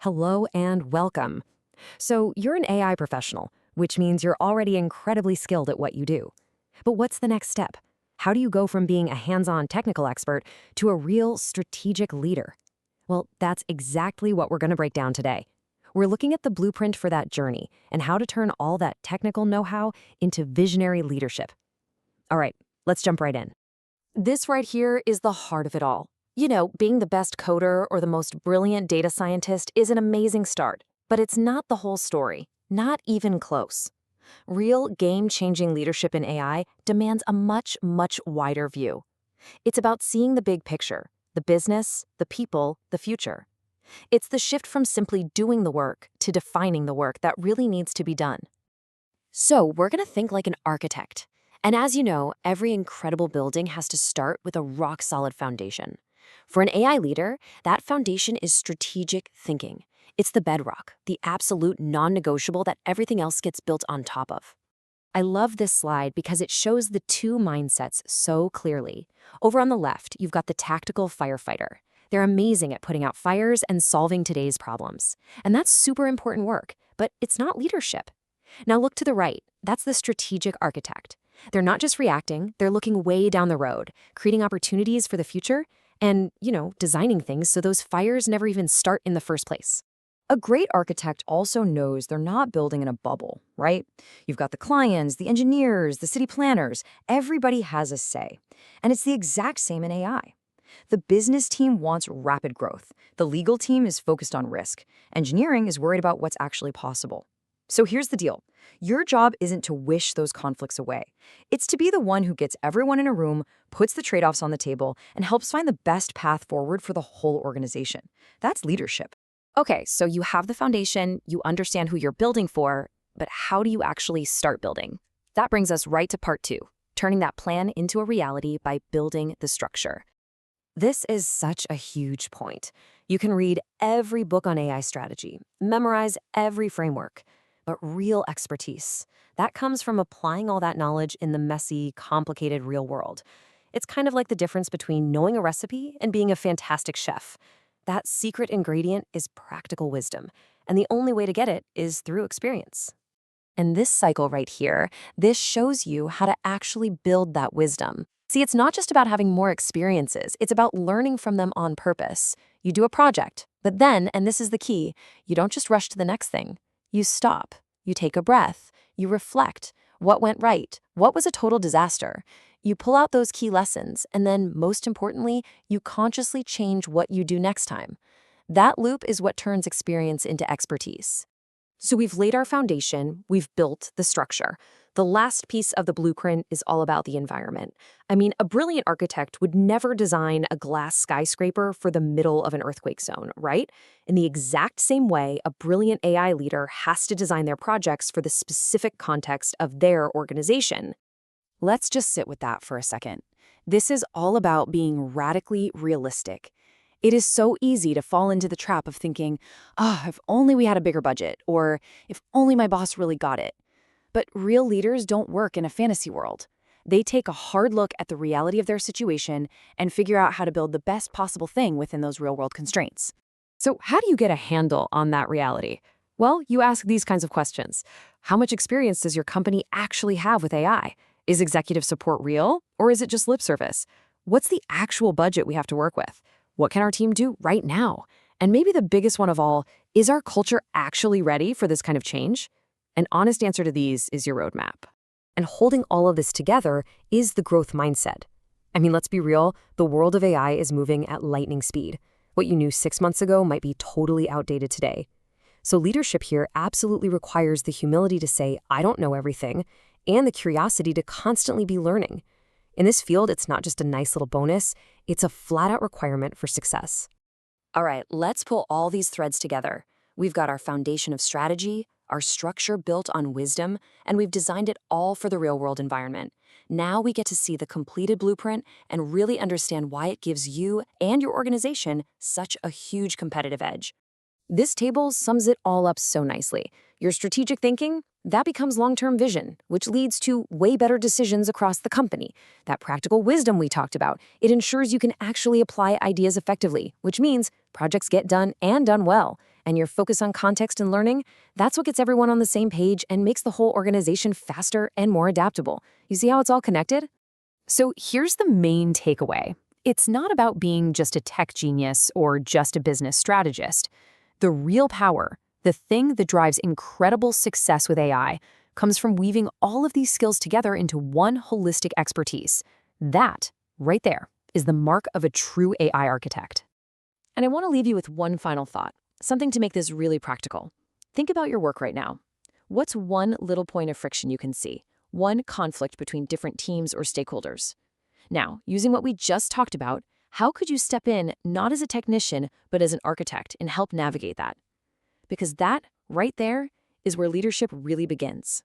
Hello and welcome. So, you're an AI professional, which means you're already incredibly skilled at what you do. But what's the next step? How do you go from being a hands on technical expert to a real strategic leader? Well, that's exactly what we're going to break down today. We're looking at the blueprint for that journey and how to turn all that technical know how into visionary leadership. All right, let's jump right in. This right here is the heart of it all. Being the best coder or the most brilliant data scientist is an amazing start, but it's not the whole story, not even close. Real game-changing leadership in AI demands a much, much wider view. It's about seeing the big picture, the business, the people, the future. It's the shift from simply doing the work to defining the work that really needs to be done. So we're going to think like an architect. And as you know, every incredible building has to start with a rock-solid foundation. For an AI leader, that foundation is strategic thinking. It's the bedrock, the absolute non-negotiable that everything else gets built on top of. I love this slide because it shows the two mindsets so clearly. Over on the left, you've got the tactical firefighter. They're amazing at putting out fires and solving today's problems. And that's super important work, but it's not leadership. Now look to the right. That's the strategic architect. They're not just reacting, they're looking way down the road, creating opportunities for the future, and, designing things so those fires never even start in the first place. A great architect also knows they're not building in a bubble, right? You've got the clients, the engineers, the city planners. Everybody has a say. And it's the exact same in AI. The business team wants rapid growth. The legal team is focused on risk. Engineering is worried about what's actually possible. So here's the deal. Your job isn't to wish those conflicts away. It's to be the one who gets everyone in a room, puts the trade-offs on the table, and helps find the best path forward for the whole organization. That's leadership. Okay, so you have the foundation, you understand who you're building for, but how do you actually start building? That brings us right to part 2, turning that plan into a reality by building the structure. This is such a huge point. You can read every book on AI strategy, memorize every framework, but real expertise, that comes from applying all that knowledge in the messy, complicated real world. It's kind of like the difference between knowing a recipe and being a fantastic chef. That secret ingredient is practical wisdom, and the only way to get it is through experience. And this cycle right here, this shows you how to actually build that wisdom. See, it's not just about having more experiences, it's about learning from them on purpose. You do a project, but then, and this is the key, you don't just rush to the next thing. You stop, you take a breath, you reflect. What went right? What was a total disaster? You pull out those key lessons, and then, most importantly, you consciously change what you do next time. That loop is what turns experience into expertise. So we've laid our foundation, we've built the structure. The last piece of the blueprint is all about the environment. I mean, a brilliant architect would never design a glass skyscraper for the middle of an earthquake zone, right? In the exact same way, a brilliant AI leader has to design their projects for the specific context of their organization. Let's just sit with that for a second. This is all about being radically realistic. It is so easy to fall into the trap of thinking, if only we had a bigger budget, or if only my boss really got it. But real leaders don't work in a fantasy world. They take a hard look at the reality of their situation and figure out how to build the best possible thing within those real-world constraints. So how do you get a handle on that reality? Well, you ask these kinds of questions. How much experience does your company actually have with AI? Is executive support real, or is it just lip service? What's the actual budget we have to work with? What can our team do right now? And maybe the biggest one of all, is our culture actually ready for this kind of change? An honest answer to these is your roadmap. And holding all of this together is the growth mindset. I mean, let's be real, the world of AI is moving at lightning speed. What you knew 6 months ago might be totally outdated today. So leadership here absolutely requires the humility to say, I don't know everything, and the curiosity to constantly be learning. In this field, it's not just a nice little bonus, it's a flat-out requirement for success. All right, let's pull all these threads together. We've got our foundation of strategy, our structure built on wisdom, and we've designed it all for the real-world environment. Now we get to see the completed blueprint and really understand why it gives you and your organization such a huge competitive edge. This table sums it all up so nicely. Your strategic thinking, that becomes long-term vision, which leads to way better decisions across the company. That practical wisdom we talked about, it ensures you can actually apply ideas effectively, which means projects get done and done well. And your focus on context and learning, that's what gets everyone on the same page and makes the whole organization faster and more adaptable. You see how it's all connected? So here's the main takeaway. It's not about being just a tech genius or just a business strategist. The real power, the thing that drives incredible success with AI, comes from weaving all of these skills together into one holistic expertise. That, right there, is the mark of a true AI architect. And I want to leave you with one final thought, something to make this really practical. Think about your work right now. What's one little point of friction you can see? One conflict between different teams or stakeholders? Now, using what we just talked about, how could you step in not as a technician, but as an architect and help navigate that? Because that, right there, is where leadership really begins.